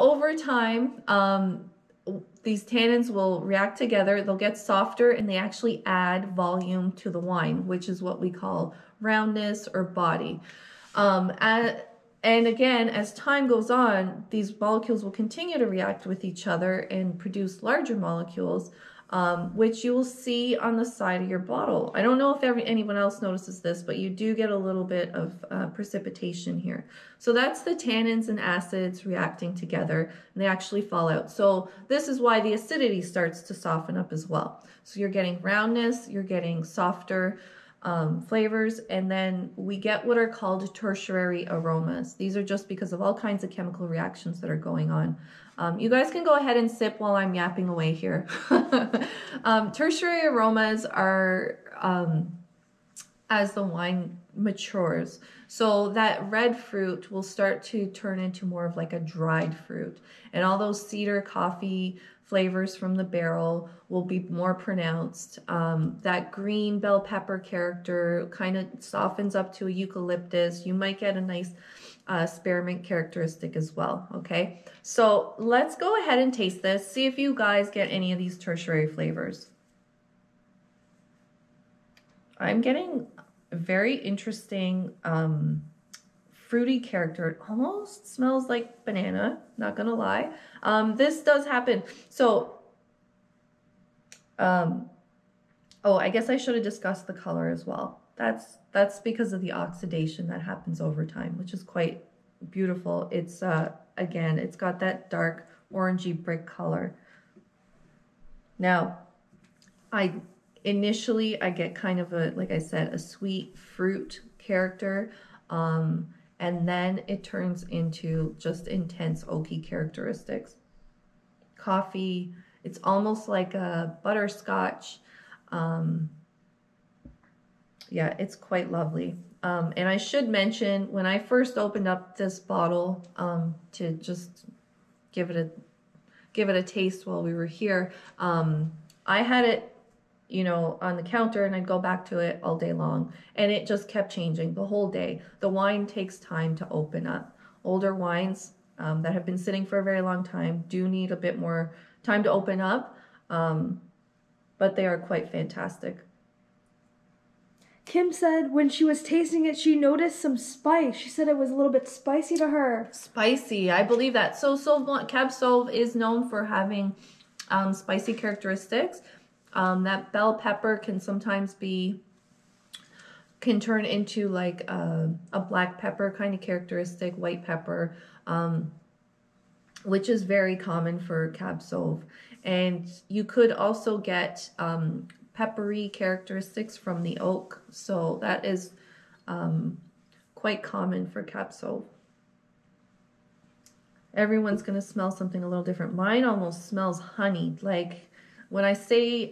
over time, these tannins will react together. They'll get softer and they actually add volume to the wine, which is what we call roundness or body. And again, as time goes on, these molecules will continue to react with each other and produce larger molecules, which you will see on the side of your bottle. I don't know if anyone else notices this, but you do get a little bit of precipitation here. So that's the tannins and acids reacting together, and they actually fall out. So this is why the acidity starts to soften up as well. So you're getting roundness, you're getting softer flavors, and then we get what are called tertiary aromas. These are just because of all kinds of chemical reactions that are going on. You guys can go ahead and sip while I'm yapping away here. Tertiary aromas are as the wine matures. So that red fruit will start to turn into more of like a dried fruit. And all those cedar, coffee flavors from the barrel will be more pronounced. That green bell pepper character kind of softens up to a eucalyptus. You might get a nice spearmint characteristic as well, okay? So let's go ahead and taste this. See if you guys get any of these tertiary flavors. I'm getting a very interesting fruity character. It almost smells like banana, not gonna lie. This does happen. So, oh, I guess I should have discussed the color as well. That's because of the oxidation that happens over time, which is quite beautiful. It's, again, it's got that dark orangey brick color. Now, initially I get kind of a, like I said, a sweet fruit character. And then it turns into just intense oaky characteristics. Coffee, it's almost like a butterscotch. Yeah, it's quite lovely. And I should mention, when I first opened up this bottle to just give it a taste while we were here, I had it, you know, on the counter, and I'd go back to it all day long, and it just kept changing the whole day. The wine takes time to open up. Older wines that have been sitting for a very long time do need a bit more time to open up, but they are quite fantastic. Kim said when she was tasting it, she noticed some spice. She said it was a little bit spicy to her. Spicy, I believe that. So Cab Sauv is known for having spicy characteristics. That bell pepper can sometimes can turn into like a black pepper kind of characteristic, white pepper, which is very common for Cab Sauv. And you could also get peppery characteristics from the oak. So that is quite common for Cab Sauv. Everyone's going to smell something a little different. Mine almost smells honey. Like when I say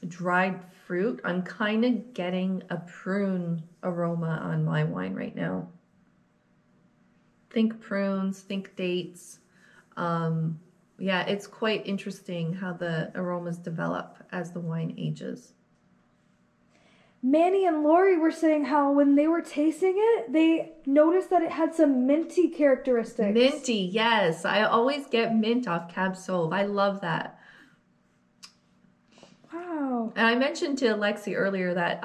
dried fruit, I'm kind of getting a prune aroma on my wine right now. Think prunes, think dates. Yeah, it's quite interesting how the aromas develop as the wine ages. Manny and Lori were saying how when they were tasting it, they noticed that it had some minty characteristics. Minty, yes. I always get mint off Cab Sauv. I love that. Wow. And I mentioned to Lexi earlier that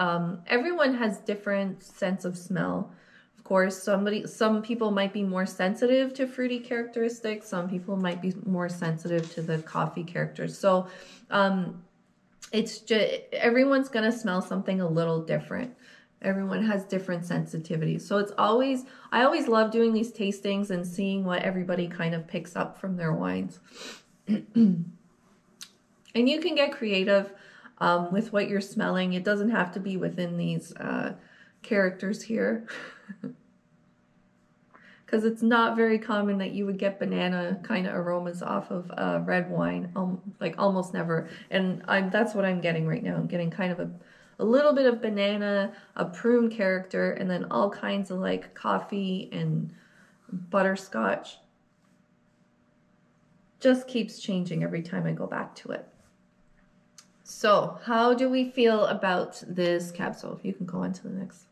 everyone has different sense of smell. Of course, some people might be more sensitive to fruity characteristics. Some people might be more sensitive to the coffee characters. So it's just, everyone's going to smell something a little different. Everyone has different sensitivities. So it's always, I always love doing these tastings and seeing what everybody kind of picks up from their wines. And you can get creative with what you're smelling. It doesn't have to be within these characters here. Because it's not very common that you would get banana kind of aromas off of red wine, like almost never. And that's what I'm getting right now. I'm getting kind of a little bit of banana, a prune character, and then all kinds of like coffee and butterscotch. Just keeps changing every time I go back to it. So how do we feel about this Cab Sauv? You can go on to the next.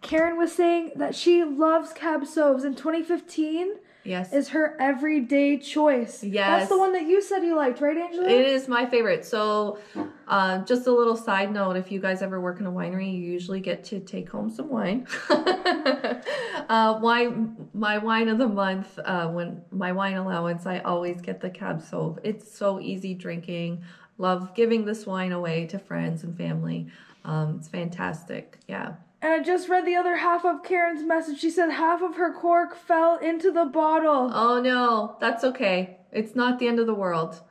Karen was saying that she loves Cab Sauvs. In 2015, Yes. is her everyday choice. Yes. That's the one that you said you liked, right, Angela? It is my favorite. So just a little side note, if you guys ever work in a winery, you usually get to take home some wine. My wine of the month, when my wine allowance, I always get the Cab Sauv. It's so easy drinking. Love giving this wine away to friends and family. It's fantastic. Yeah. And I just read the other half of Karen's message. She said half of her cork fell into the bottle. Oh no, that's okay. It's not the end of the world.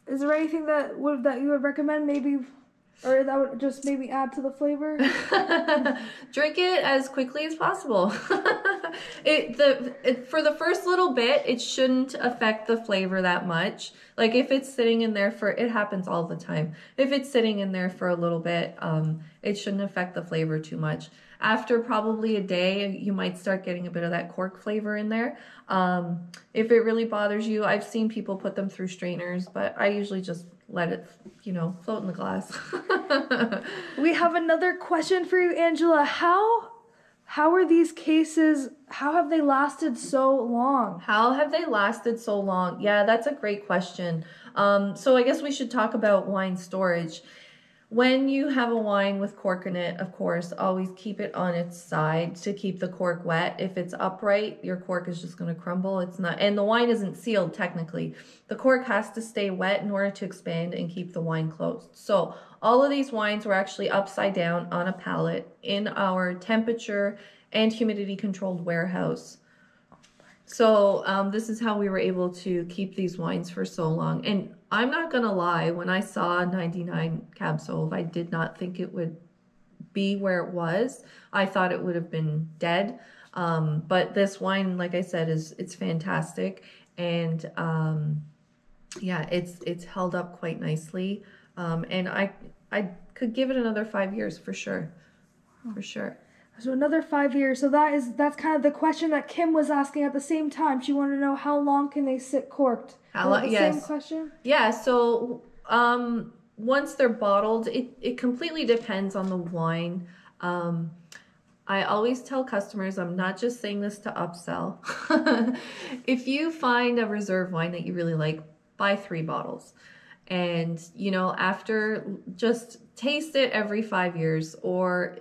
Is there anything that you would recommend, maybe, or that would just maybe add to the flavor? Drink it as quickly as possible. For the first little bit, it shouldn't affect the flavor that much. Like if it's sitting in there it happens all the time. If it's sitting in there for a little bit, it shouldn't affect the flavor too much. After probably a day, you might start getting a bit of that cork flavor in there. If it really bothers you, I've seen people put them through strainers, but I usually just let it, float in the glass. We have another question for you, Angela. How are these cases, how have they lasted so long? How have they lasted so long? Yeah, that's a great question. So I guess we should talk about wine storage. When you have a wine with cork in it, of course, always keep it on its side to keep the cork wet. If it's upright, your cork is just going to crumble. It's not, and the wine isn't sealed technically. The cork has to stay wet in order to expand and keep the wine closed. So all of these wines were actually upside down on a pallet in our temperature and humidity controlled warehouse. So this is how we were able to keep these wines for so long. And I'm not going to lie, when I saw 99 Cab Sauv, I did not think it would be where it was. I thought it would have been dead. But this wine, like I said, it's fantastic. And yeah, it's held up quite nicely. And I could give it another 5 years for sure. For sure. So another 5 years. So that's kind of the question that Kim was asking at the same time. She wanted to know how long can they sit corked. How long? Yes. Same question. Yeah. So once they're bottled, it completely depends on the wine. I always tell customers, I'm not just saying this to upsell. If you find a reserve wine that you really like, buy 3 bottles. And, after, just taste it every 5 years, or,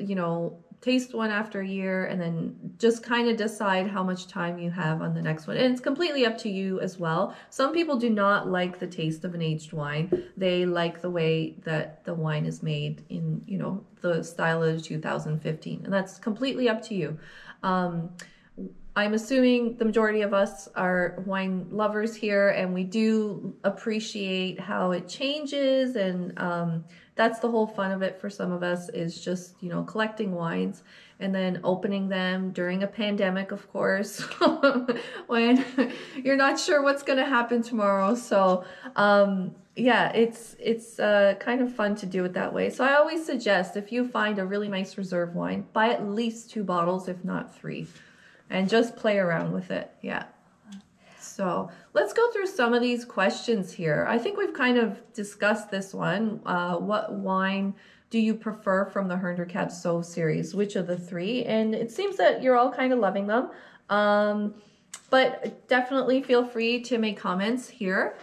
taste one after a year, and then just kind of decide how much time you have on the next one. And it's completely up to you as well. Some people do not like the taste of an aged wine. They like the way that the wine is made in, the style of 2015. And that's completely up to you. I'm assuming the majority of us are wine lovers here, and we do appreciate how it changes, and that's the whole fun of it for some of us, is just, collecting wines and then opening them during a pandemic, of course, when you're not sure what's going to happen tomorrow. So yeah, it's kind of fun to do it that way. So I always suggest, if you find a really nice reserve wine, buy at least 2 bottles, if not 3. And just play around with it. Yeah. So let's go through some of these questions here. I think we've kind of discussed this one. What wine do you prefer from the Hernder Cab Sauv series? Which of the 3? And it seems that you're all kind of loving them. But definitely feel free to make comments here.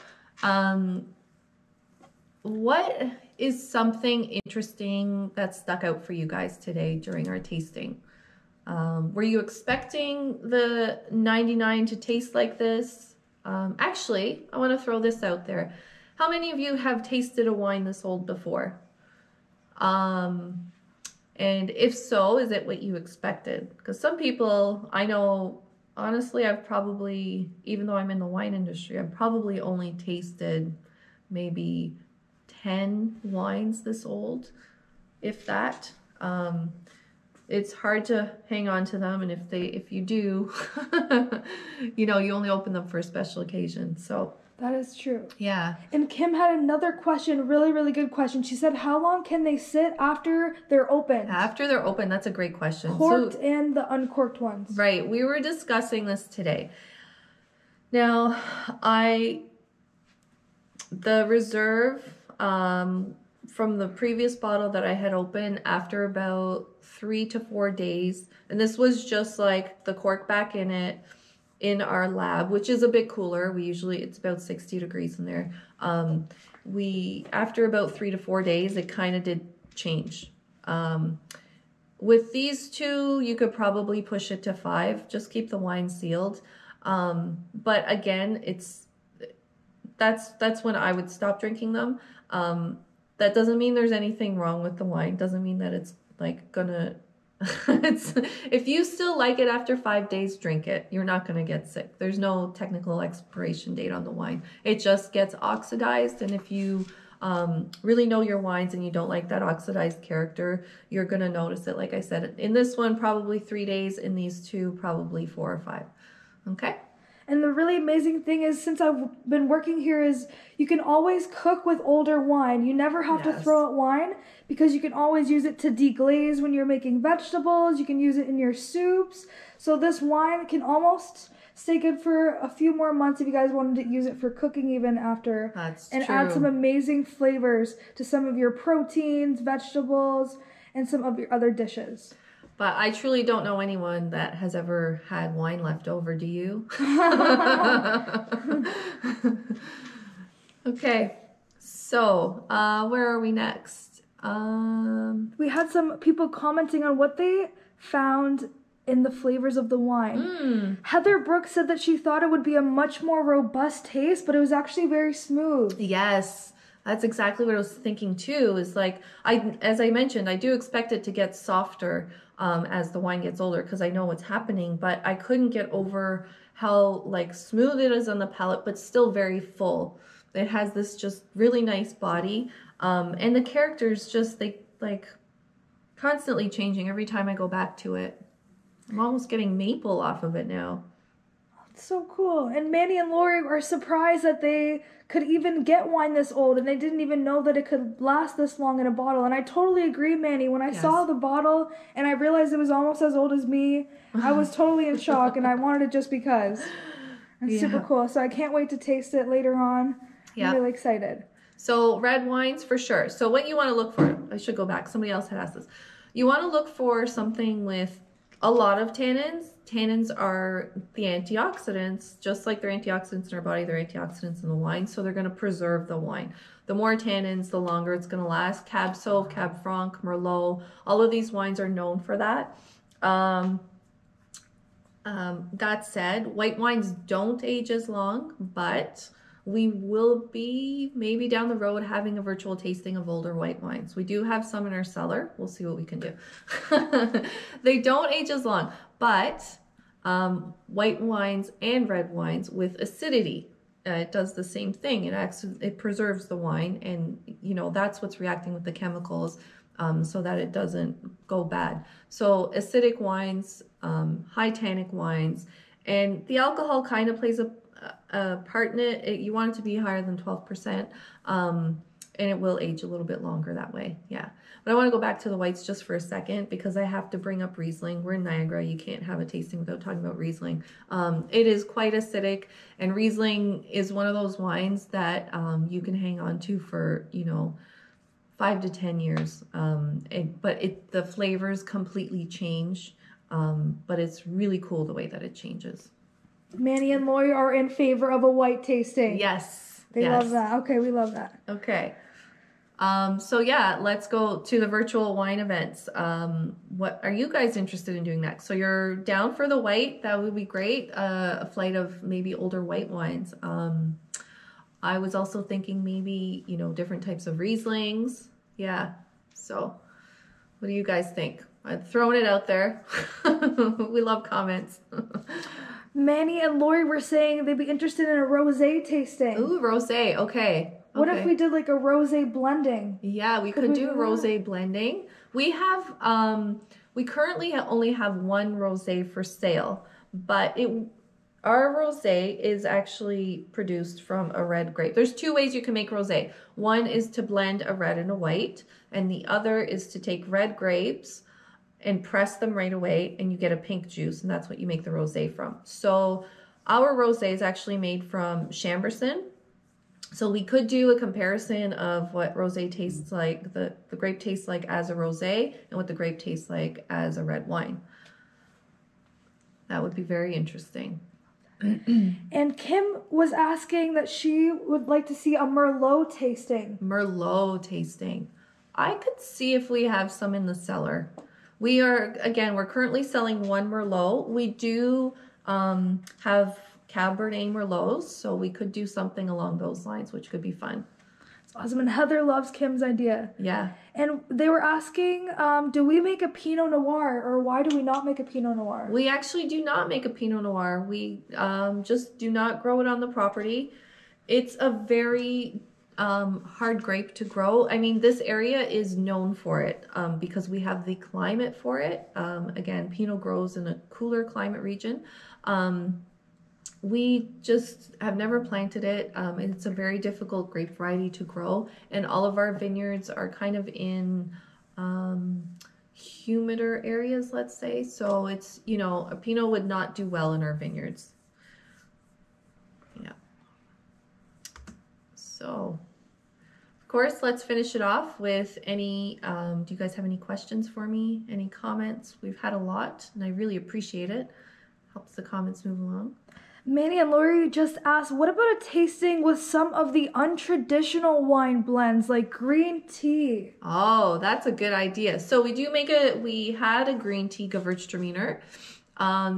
What is something interesting that stuck out for you guys today during our tasting? Were you expecting the 99 to taste like this? Actually, I want to throw this out there. How many of you have tasted a wine this old before? And if so, is it what you expected? Because some people, I know, honestly, I've probably, even though I'm in the wine industry, I've probably only tasted maybe 10 wines this old, if that. It's hard to hang on to them, and if you do, you only open them for a special occasion. So that is true. Yeah. And Kim had another question, really, really good question. She said, how long can they sit after they're opened? After they're open, that's a great question. Corked and the uncorked ones. Right. We were discussing this today. Now, the reserve from the previous bottle that I had opened, after about 3 to 4 days, and this was just like the cork back in it, in our lab, which is a bit cooler. It's about 60 degrees in there. After about 3 to 4 days, it kind of did change. With these two, you could probably push it to 5. Just keep the wine sealed. But again, that's when I would stop drinking them. That doesn't mean there's anything wrong with the wine. Doesn't mean that it's like gonna, if you still like it after 5 days, drink it. You're not gonna get sick. There's no technical expiration date on the wine. It just gets oxidized. And if you really know your wines and you don't like that oxidized character, you're gonna notice it. Like I said, in this one, probably 3 days. In these two, probably 4 or 5. Okay. And the really amazing thing is, since I've been working here, is you can always cook with older wine. You never have to throw out wine, because you can always use it to deglaze when you're making vegetables. You can use it in your soups. So this wine can almost stay good for a few more months if you guys wanted to use it for cooking even after. That's and true. Add some amazing flavors to some of your proteins, vegetables, and some of your other dishes. But I truly don't know anyone that has ever had wine left over. Do you? Okay. So, where are we next? We had some people commenting on what they found in the flavors of the wine. Heather Brooks said that she thought it would be a much more robust taste, but it was actually very smooth. Yes. That's exactly what I was thinking too, is like, as I mentioned, I do expect it to get softer as the wine gets older, because I know what's happening, but I couldn't get over how like smooth it is on the palate, but still very full. It has this just really nice body, and the characters just, they like constantly changing every time I go back to it. I'm almost getting maple off of it now. It's so cool. And Manny and Lori are surprised that they could even get wine this old, and they didn't even know that it could last this long in a bottle. And I totally agree, Manny. When I saw the bottle and I realized it was almost as old as me, I was totally in shock, and I wanted it just because. It's super cool. So I can't wait to taste it later on. I'm really excited. So red wines for sure. So what you want to look for, I should go back. Somebody else had asked this. You want to look for something with a lot of tannins. Tannins are the antioxidants. Just like they're antioxidants in our body, they're antioxidants in the wine. So they're going to preserve the wine. The more tannins, the longer it's going to last. Cab Sauv, Cab Franc, Merlot, all of these wines are known for that. That said, white wines don't age as long, but we will be maybe down the road having a virtual tasting of older white wines. We do have some in our cellar. We'll see what we can do. They don't age as long, but white wines and red wines with acidity, it does the same thing. It preserves the wine, and you know that's what's reacting with the chemicals, so that it doesn't go bad. So acidic wines, high tannic wines, and the alcohol kind of plays a part in it. You want it to be higher than 12%, and it will age a little bit longer that way. Yeah. But I want to go back to the whites just for a second, because I have to bring up Riesling. We're in Niagara. You can't have a tasting without talking about Riesling. It is quite acidic, and Riesling is one of those wines that you can hang on to for, 5 to 10 years. But the flavors completely change, but it's really cool the way that it changes. Manny and Lori are in favor of a white tasting. Yes. They love that. Okay, we love that. Okay. So yeah, let's go to the virtual wine events. What are you guys interested in doing next? So you're down for the white. That would be great. A flight of maybe older white wines. I was also thinking maybe, different types of Rieslings. Yeah. So what do you guys think? I'm throwing it out there. We love comments. Manny and Lori were saying they'd be interested in a rosé tasting. Ooh, rosé. Okay. What if we did like a rosé blending? Yeah, we could do rosé blending. We have, we currently only have one rosé for sale, but our rosé is actually produced from a red grape. There's 2 ways you can make rosé. One is to blend a red and a white, and the other is to take red grapes and press them right away, and you get a pink juice, and that's what you make the rosé from. So our rosé is actually made from Chambourcin. So we could do a comparison of what rosé tastes like, the grape tastes like as a rosé, and what the grape tastes like as a red wine. That would be very interesting. And Kim was asking that she would like to see a Merlot tasting. Merlot tasting. I could see if we have some in the cellar. We are, again, we're currently selling one Merlot. We do have Cabernet Merlots, so we could do something along those lines, which could be fun. It's awesome. And Heather loves Kim's idea. Yeah. And they were asking, do we make a Pinot Noir, or why do we not make a Pinot Noir? We actually do not make a Pinot Noir. We just do not grow it on the property. It's a very hard grape to grow. I mean, this area is known for it because we have the climate for it. Again, Pinot grows in a cooler climate region. We just have never planted it. It's a very difficult grape variety to grow, and all of our vineyards are kind of in humider areas, let's say. So it's, you know, a Pinot would not do well in our vineyards. Yeah. So, of course, let's finish it off with any, do you guys have any questions for me? Any comments? We've had a lot, and I really appreciate it. Helps the comments move along. Manny and Lori just asked, what about a tasting with some of the untraditional wine blends like green tea? Oh, that's a good idea. So we had a green tea Gewürztraminer,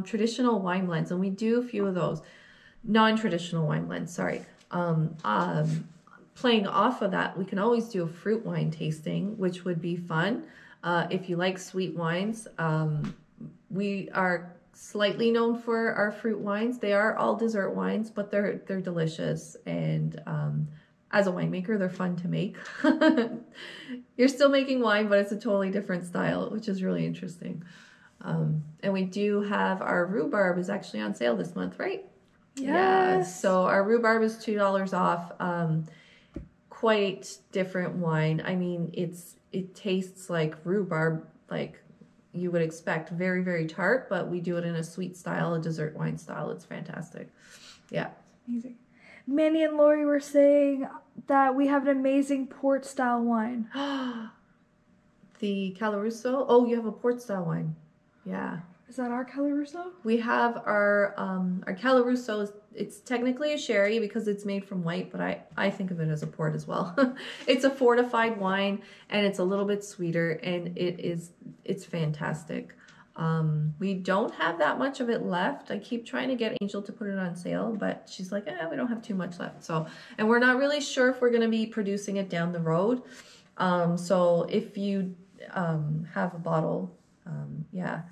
traditional wine blends, and we do a few of those. Non-traditional wine blends, sorry. Playing off of that, we can always do a fruit wine tasting, which would be fun. If you like sweet wines, we are slightly known for our fruit wines. They are all dessert wines, but they're delicious, and as a winemaker, they're fun to make. You're still making wine, but it's a totally different style, which is really interesting. And we do have our rhubarb is actually on sale this month, right? Yes. Yeah, so our rhubarb is $2 off. Quite different wine. I mean, it tastes like rhubarb, like you would expect, very, very tart, but we do it in a sweet style, a dessert wine style. It's fantastic. Yeah. Amazing. Manny and Lori were saying that we have an amazing port style wine. The Caloriso. Oh, you have a port style wine. Yeah. Is that our Caloriso? We have our Caloriso. It's technically a sherry because it's made from white, but I think of it as a port as well. It's a fortified wine, and it's a little bit sweeter, and it's fantastic. We don't have that much of it left. I keep trying to get Angel to put it on sale, but she's like, we don't have too much left. So, and we're not really sure if we're going to be producing it down the road. So if you have a bottle, yeah,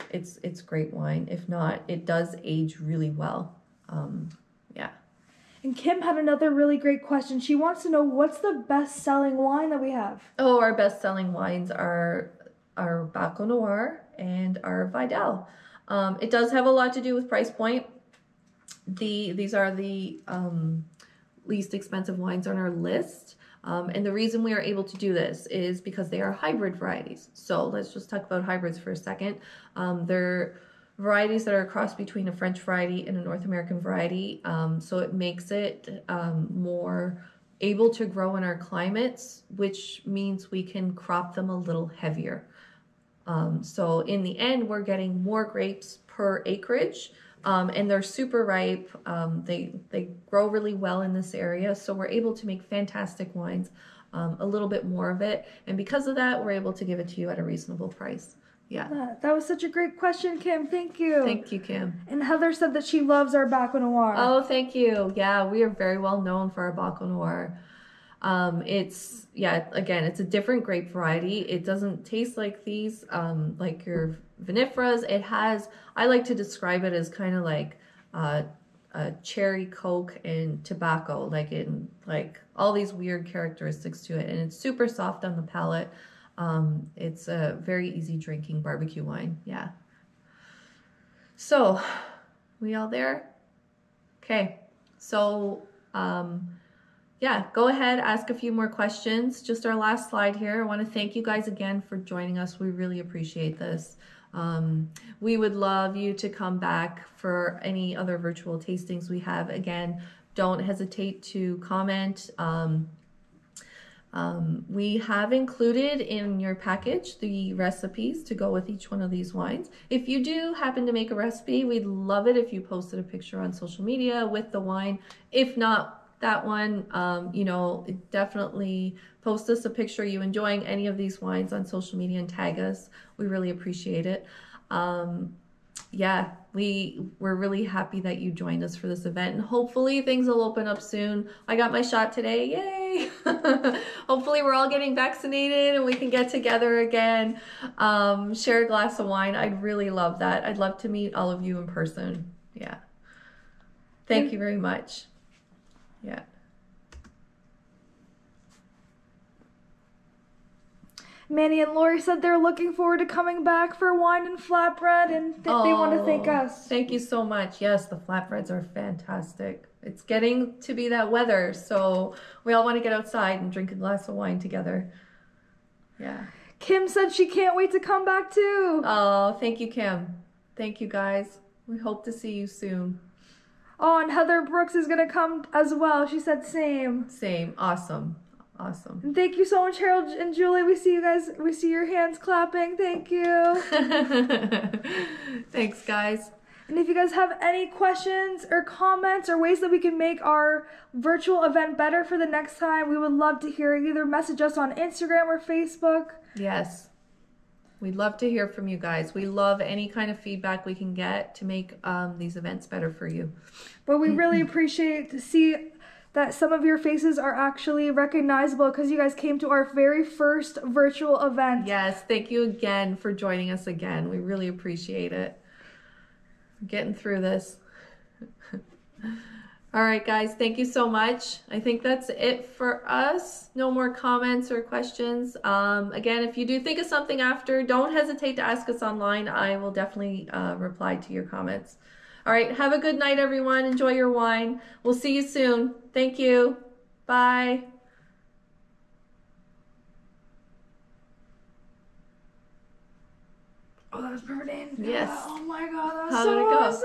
it's great wine. If not, it does age really well. Yeah. And Kim had another really great question. She wants to know, what's the best-selling wine that we have? Oh, our best-selling wines are our Baco Noir and our Vidal. It does have a lot to do with price point. These are the least expensive wines on our list. And the reason we are able to do this is because they are hybrid varieties. So let's just talk about hybrids for a second. They're varieties that are a cross between a French variety and a North American variety. So it makes it more able to grow in our climates, which means we can crop them a little heavier. So in the end, we're getting more grapes per acreage, and they're super ripe. They grow really well in this area, so we're able to make fantastic wines, a little bit more of it. And because of that, we're able to give it to you at a reasonable price. Yeah. That was such a great question, Kim. Thank you. Thank you, Kim. And Heather said that she loves our Baco Noir. Oh, thank you. Yeah, we are very well known for our Baco Noir. Again, it's a different grape variety. It doesn't taste like these, like your vinifera's. It has, I like to describe it as kind of like a cherry Coke and tobacco, like all these weird characteristics to it. And it's super soft on the palate. It's a very easy drinking barbecue wine. Yeah. So, we all there? Okay. So, yeah, go ahead, ask a few more questions. Just our last slide here. I want to thank you guys again for joining us. We really appreciate this. We would love you to come back for any other virtual tastings we have. Again, don't hesitate to comment. We have included in your package the recipes to go with each one of these wines. If you do happen to make a recipe, we'd love it if you posted a picture on social media with the wine. If not that one, you know, definitely post us a picture you enjoying any of these wines on social media and tag us. We really appreciate it. Yeah, we're really happy that you joined us for this event, and hopefully things will open up soon. I got my shot today, yay! Hopefully we're all getting vaccinated and we can get together again, share a glass of wine. I'd really love that. I'd love to meet all of you in person. Yeah. Thank you very much. Yeah. Manny and Lori said they're looking forward to coming back for wine and flatbread, and they want to thank us. Thank you so much. Yes, the flatbreads are fantastic. It's getting to be that weather, so we all want to get outside and drink a glass of wine together. Yeah. Kim said she can't wait to come back too. Oh, thank you, Kim. Thank you, guys. We hope to see you soon. Oh, and Heather Brooks is going to come as well. She said same. Same. Awesome. Awesome. And thank you so much, Harold and Julie. We see you guys. We see your hands clapping. Thank you. Thanks, guys. And if you guys have any questions or comments or ways that we can make our virtual event better for the next time, we would love to hear it. Either message us on Instagram or Facebook. Yes. We'd love to hear from you guys. We love any kind of feedback we can get to make these events better for you. But we really appreciate to see that some of your faces are actually recognizable because you guys came to our very first virtual event. Yes, thank you again for joining us again. We really appreciate it. Getting through this. All right, guys, thank you so much. I think that's it for us. No more comments or questions. Again, if you do think of something after, don't hesitate to ask us online. I will definitely reply to your comments. All right, have a good night, everyone. Enjoy your wine. We'll see you soon. Thank you. Bye. Oh, that was perfect. Yes. Oh my God, that was How so did it go? awesome.